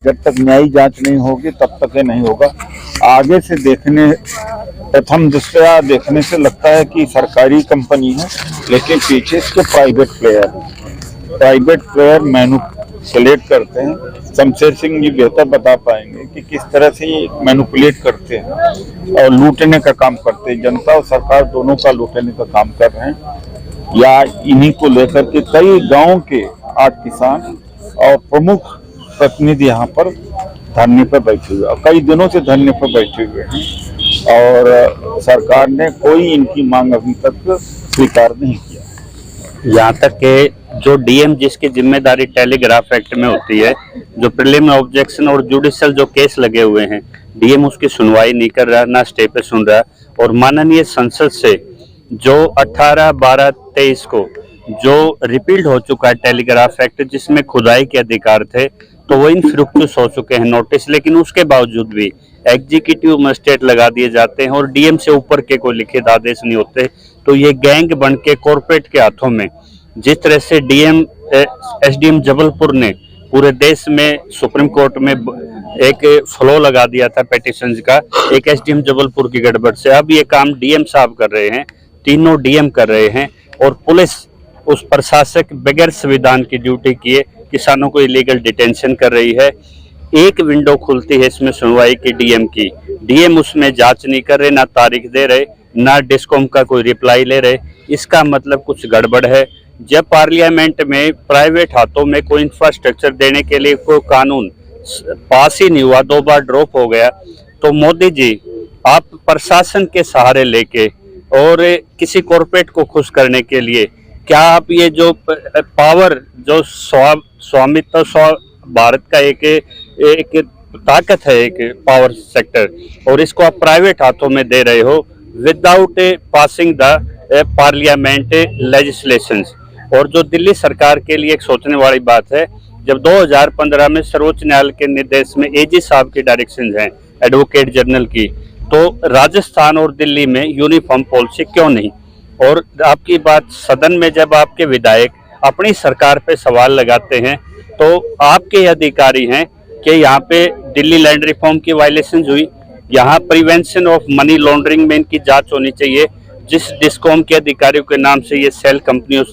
जब तक न्यायिक जांच नहीं होगी तब तक ये नहीं होगा। आगे से प्रथम दृष्टया देखने से लगता है कि सरकारी कंपनी है, लेकिन पीछे इसके प्राइवेट प्लेयर मैनिपुलेट करते हैं। शमशेर सिंह जी बेहतर बता पाएंगे कि किस तरह से ये मैनिपुलेट करते हैं और लूटने का काम करते हैं। जनता और सरकार दोनों का लूटने का काम कर रहे हैं। या इन्हीं को लेकर के कई गाँव के आज किसान और प्रमुख प्रतिनिधि यहाँ पर धरने पर बैठे हुए और कई दिनों से धरने पर बैठे हुए हैं और सरकार ने कोई इनकी मांग अभी तक स्वीकार नहीं किया। यहाँ तक के जो डीएम जिसकी जिम्मेदारी टेलीग्राफ एक्ट में होती है, जो प्रीलिमिनरी ऑब्जेक्शन और जुडिशियल जो केस लगे हुए हैं, डीएम उसकी सुनवाई नहीं कर रहा, ना स्टे पे सुन रहा। और माननीय संसद से जो 18, 12, 23 को जो रिपील्ड हो चुका है टेलीग्राफ एक्ट, जिसमें खुदाई के अधिकार थे, तो वो इनफ्रुक्टिव हो चुके हैं नोटिस, लेकिन उसके बावजूद भी एग्जीक्यूटिव मजिस्ट्रेट लगा दिए जाते हैं और डीएम से ऊपर के कोई लिखित आदेश नहीं होते। तो ये गैंग बन के कॉर्पोरेट के हाथों में, जिस तरह से एसडीएम जबलपुर ने पूरे देश में सुप्रीम कोर्ट में एक फ्लो लगा दिया था पिटीशन का, एक एसडीएम जबलपुर की गड़बड़ से, अब ये काम डीएम साहब कर रहे हैं, तीनों डीएम कर रहे हैं। और पुलिस उस प्रशासक बगैर संविधान की ड्यूटी किए किसानों को इलीगल डिटेंशन कर रही है। एक विंडो खुलती है इसमें सुनवाई की डीएम की, डीएम उसमें जांच नहीं कर रहे, ना तारीख दे रहे, ना डिस्कॉम का कोई रिप्लाई ले रहे। इसका मतलब कुछ गड़बड़ है। जब पार्लियामेंट में प्राइवेट हाथों में कोई इंफ्रास्ट्रक्चर देने के लिए कोई कानून पास ही नहीं हुआ, 2 बार ड्रॉप हो गया, तो मोदी जी आप प्रशासन के सहारे लेके और किसी कॉर्पोरेट को खुश करने के लिए क्या आप ये जो पावर, जो स्वामित्व भारत का एक ताकत है, एक पावर सेक्टर, और इसको आप प्राइवेट हाथों में दे रहे हो without passing the parliament legislations. और जो दिल्ली सरकार के लिए एक सोचने वाली बात है, जब 2015 में सर्वोच्च न्यायालय के निर्देश में एजी साहब की डायरेक्शंस हैं एडवोकेट जनरल की, तो राजस्थान और दिल्ली में यूनिफॉर्म पॉलिसी क्यों नहीं? और आपकी बात सदन में जब आपके विधायक अपनी सरकार पे सवाल लगाते हैं, तो आपके अधिकारी हैं कि यहाँ पे दिल्ली लैंड रिफॉर्म की वायलेशन हुई, यहाँ प्रिवेंशन ऑफ मनी लॉन्ड्रिंग में इनकी जांच होनी चाहिए। जिस डिस्कॉम के अधिकारियों के नाम से ये सेल कंपनियों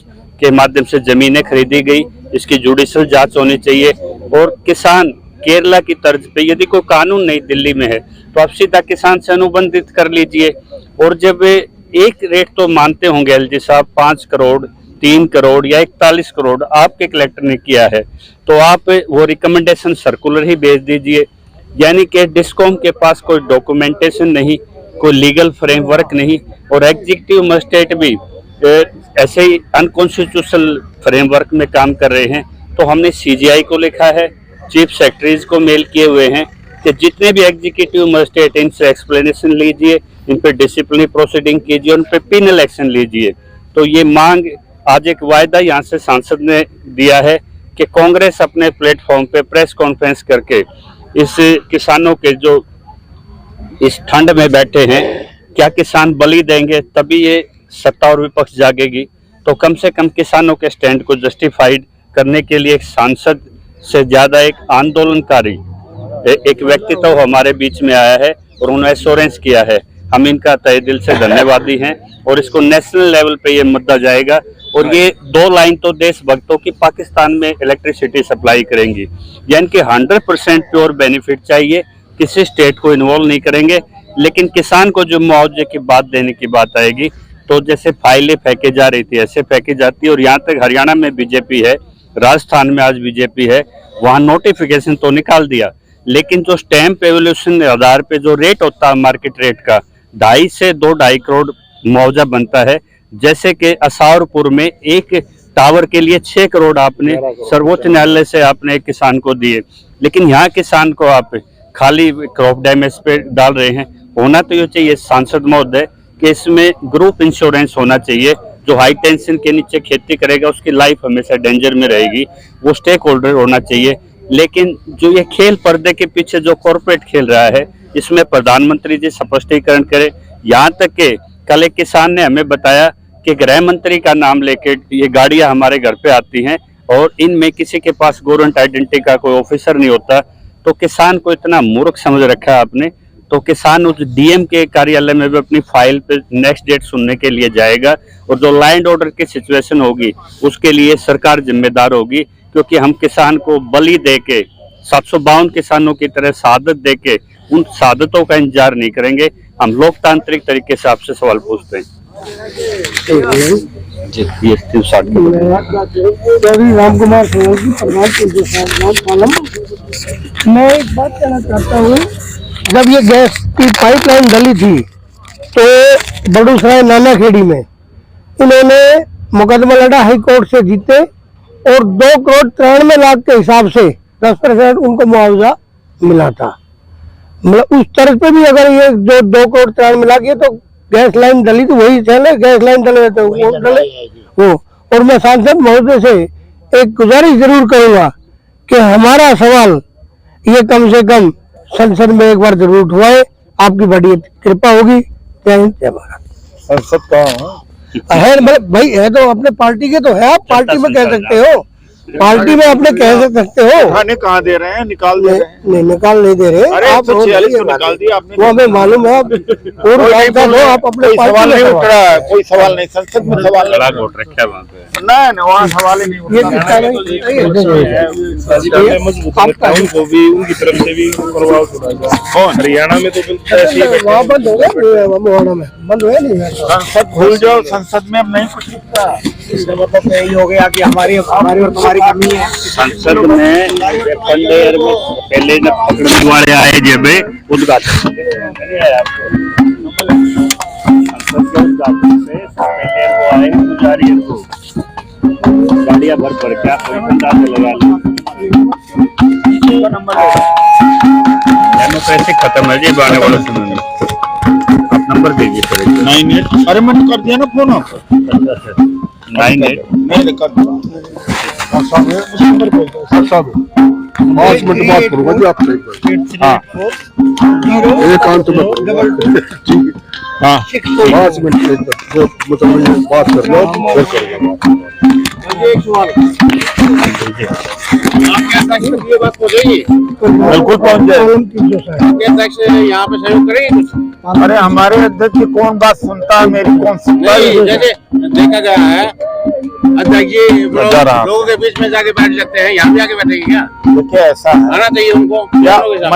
के माध्यम से जमीनें खरीदी गई, इसकी जुडिशियल जांच होनी चाहिए। और किसान केरला की तर्ज पे यदि कोई कानून नहीं दिल्ली में है, तो आप सीधा किसान से अनुबंधित कर लीजिए। और जब एक रेट तो मानते होंगे एलजी साहब, 5 करोड़, 3 करोड़ या 41 करोड़ आपके कलेक्टर ने किया है, तो आप वो रिकमेंडेशन सर्कुलर ही भेज दीजिए। यानी कि डिस्कॉम के पास कोई डॉक्यूमेंटेशन नहीं, कोई लीगल फ्रेमवर्क नहीं, और एग्जीक्यूटिव मजिस्ट्रेट भी ऐसे ही अनकॉन्स्टिट्यूशनल फ्रेमवर्क में काम कर रहे हैं। तो हमने सीजीआई को लिखा है, चीफ सेक्रेटरीज को मेल किए हुए हैं कि जितने भी एग्जीक्यूटिव मजिस्ट्रेट, इनसे एक्सप्लेनेशन लीजिए, इन पर डिसिप्लिनरी प्रोसीडिंग कीजिए, उन पर पिनल एक्शन लीजिए। तो ये मांग, आज एक वायदा यहाँ से सांसद ने दिया है कि कांग्रेस अपने प्लेटफॉर्म पे प्रेस कॉन्फ्रेंस करके इस किसानों के जो इस ठंड में बैठे हैं, क्या किसान बलि देंगे तभी ये सत्ता और विपक्ष जागेगी। तो कम से कम किसानों के स्टैंड को जस्टिफाइड करने के लिए एक सांसद से ज्यादा एक आंदोलनकारी एक व्यक्तित्व हमारे बीच में आया है और उन्होंने एश्योरेंस किया है। हम इनका तहे दिल से धन्यवादी हैं और इसको नेशनल लेवल पे ये मुद्दा जाएगा। और ये 2 लाइन तो देशभक्तों की पाकिस्तान में इलेक्ट्रिसिटी सप्लाई करेंगी, यानी कि 100% प्योर बेनिफिट चाहिए, किसी स्टेट को इन्वॉल्व नहीं करेंगे। लेकिन किसान को जो मुआवजे की बात देने की बात आएगी, तो जैसे फाइलें फेंके जा रही थी ऐसे फेंकी जाती है। और यहाँ तक हरियाणा में बीजेपी है, राजस्थान में आज बीजेपी है, वहाँ नोटिफिकेशन तो निकाल दिया, लेकिन जो स्टैम्प एवोल्यूशन आधार पे जो रेट होता है मार्केट रेट का, 2.5 से 2.5 करोड़ मुआवजा बनता है। जैसे कि असावरपुर में एक टावर के लिए 6 करोड़ आपने सर्वोच्च न्यायालय से आपने किसान को दिए, लेकिन यहाँ किसान को आप खाली क्रॉप डैमेज पे डाल रहे हैं। होना तो ये चाहिए सांसद महोदय कि इसमें ग्रुप इंश्योरेंस होना चाहिए। जो हाई टेंशन के नीचे खेती करेगा उसकी लाइफ हमेशा डेंजर में रहेगी, वो स्टेक होल्डर होना चाहिए। लेकिन जो ये खेल पर्दे के पीछे जो कॉर्पोरेट खेल रहा है, इसमें प्रधानमंत्री जी स्पष्टीकरण करें। यहाँ तक कि कल एक किसान ने हमें बताया कि गृह मंत्री का नाम लेके ये गाड़ियां हमारे घर पे आती हैं और इनमें किसी के पास गवर्नमेंट आइडेंटिटी का कोई ऑफिसर नहीं होता। तो किसान को इतना मूर्ख समझ रखा है आपने। तो किसान उस डीएम के कार्यालय में भी अपनी फाइल पे नेक्स्ट डेट सुनने के लिए जाएगा, और जो लॉ एंड ऑर्डर की सिचुएशन होगी उसके लिए सरकार जिम्मेदार होगी, क्योंकि हम किसान को बलि देके 752 किसानों की तरह शहादत देके उन शहादतों का इंतजार नहीं करेंगे। हम लोकतांत्रिक तरीके से आपसे सवाल पूछते हैं। राम कुमार सोलंकी, प्रधान। मैं एक बात कहना चाहता हूँ, जब ये गैस की पाइपलाइन डली थी तो बड़ूसराय नानाखेड़ी में इन्होंने मुकदमा लड़ा, हाई कोर्ट से जीते और 2,93,00,000 के हिसाब से 10% उनको मुआवजा मिला था। मतलब उस तरह पे भी अगर ये जो 2,93,00,000 की तो गैस लाइन डली तो वही चले, गैस लाइन डले तो वो डले वो। और मैं सांसद महोदय से एक गुजारिश जरूर करूंगा कि हमारा सवाल ये कम से कम संसद में एक बार जरूर उठवाए, आपकी बड़ी कृपा होगी। जय हिंद, जय भारत। संसद का है मतलब भाई, है तो अपने पार्टी के तो है, आप पार्टी में कह सकते हो, पार्टी में अपने कह सकते हो। खाने कहाँ दे रहे हैं, निकाल दे रहे हैं। नहीं निकाल नहीं दे रहे, अरे आप 146 को निकाल दिया आपने, वो हमें मालूम है। आप और आप अपने सवाल नहीं उठ रहा है, कोई सवाल नहीं, संसद में सवाल नहीं वोट रखा है वहाँ पे। नहीं, वहाँ सवाल ही नहीं उठ ये रहा किसका नहीं आपका उनको भी उनकी तरफ से भी प्रभाव पड़ा। कौन? हरियाणा में तो बिल्कुल ऐसी ही वहाँ बंद हो गया, मोहाना में बंद हुआ नहीं। संसद भूल जाओ, संसद में अब नहीं कुछ दिखता। इसका मतलब यही हो गया कि हमारी और तुम्हारी कमी है। संसद में पहले जब पकड़ने वाले आए जब उद्घाटन संसद के उद्घाटन से पहले वो आए पुजारी को गाड़ियां भर भर के कोई अंदाजा लगा डेमोक्रेसी खत्म है जी आने वाले समय में। आप नंबर दीजिए सर। 98, अरे मैंने कर दिया ना फोन आपको। 98 मैंने कर दिया। 5 मिनट बात करूंगा जी आपसे। हाँ एकांत में हाँ 5 मिनट जो मतलब बात कर लो फिर करूंगा। एक सवाल, ये बात हो जाएगी, बिल्कुल पहुँच जाए। अध्यक्ष यहाँ पे सहयोग करेंगे कुछ? अरे हमारे अध्यक्ष की कौन बात सुनता है, मेरी कौन सुनता है? नहीं, जैसे देखा गया है अध्यक्ष जी लोगों के बीच में जाके बैठ सकते हैं, यहाँ भी आके बैठेंगे क्या? देखिए ऐसा है, आना चाहिए उनको। क्या दोनों के साथ।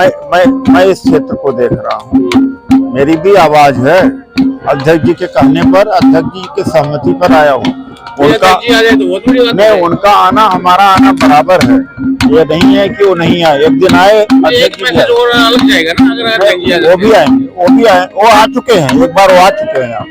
मैं इस क्षेत्र को देख रहा हूँ, मेरी भी आवाज है। अध्यक्ष जी के कहने पर, अध्यक्ष जी की सहमति पर आया हूँ। उनका अध्यक्ष जी आ जाए तो बहुत बड़ी बात नहीं, है। उनका आना हमारा आना बराबर है। ये नहीं है कि वो नहीं आए, एक दिन आए एक अध्यक्ष जी मैसेज और अलग जाएगा ना, अगर अध्यक्ष जी आ वो भी जाए। आएंगे, वो भी आए, वो आ चुके हैं, एक बार वो आ चुके हैं।